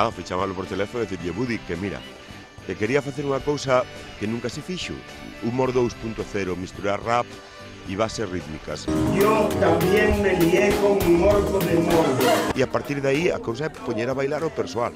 nada, fui chamalo por teléfono e dicirlle, Budi, que mira, que quería facer unha cousa que nunca se fixo, humor 2.0, misturar rap e bases rítmicas. Yo también me lié con un orco de mordo. E a partir de aí a cousa é poñer a bailar o persoal.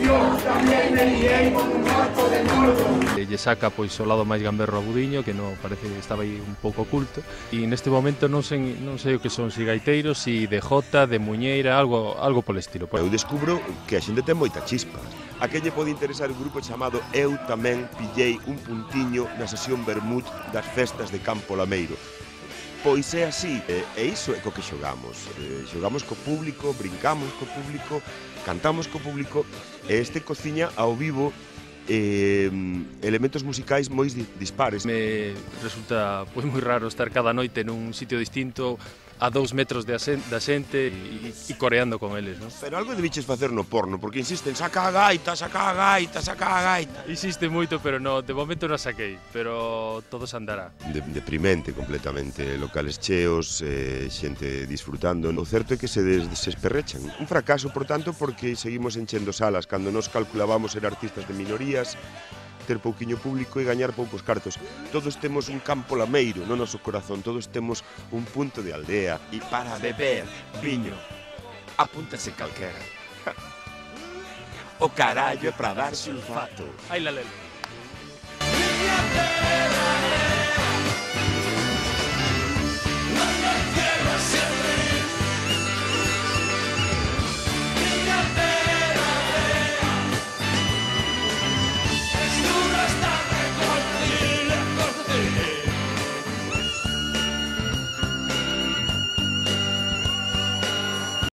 Yo también me lié con un orco de mordo. Lle saca pois o lado máis gamberro a Budiño, que non parece que estaba aí un pouco oculto, e neste momento non sei o que son, si gaiteiros, si de jota, de muñeira, algo polo estilo. Eu descubro que a xente ten moita chispa. A que lle pode interesar un grupo chamado Eu tamén pillei un puntiño na sesión vermut das festas de Campo Lameiro. Pois é así, e iso é co que xogamos. Xogamos co público, brincamos co público, cantamos co público, e este cociña ao vivo elementos musicais moi dispares. Me resulta pois moi raro estar cada noite nun sitio distinto, a 2 metros da xente e coreando con eles, non? Pero algo debiches facer no porno, porque insisten, saca a gaita, saca a gaita, saca a gaita. Insiste moito, pero no, de momento non saquei, pero todo se andará. Deprimente completamente, locales cheos, xente disfrutando. O certo é que se desperrechan. Un fracaso, por tanto, porque seguimos enchendo salas, cando nos calculábamos ser artistas de minorías, ter pouquiño público e gañar poucos cartos. Todos temos un Campo Lameiro no noso corazón, todos temos un punto de aldea. E para beber viño, apúntase calquera. O carallo é para dar sulfato. Ai, la lelo. Líñate.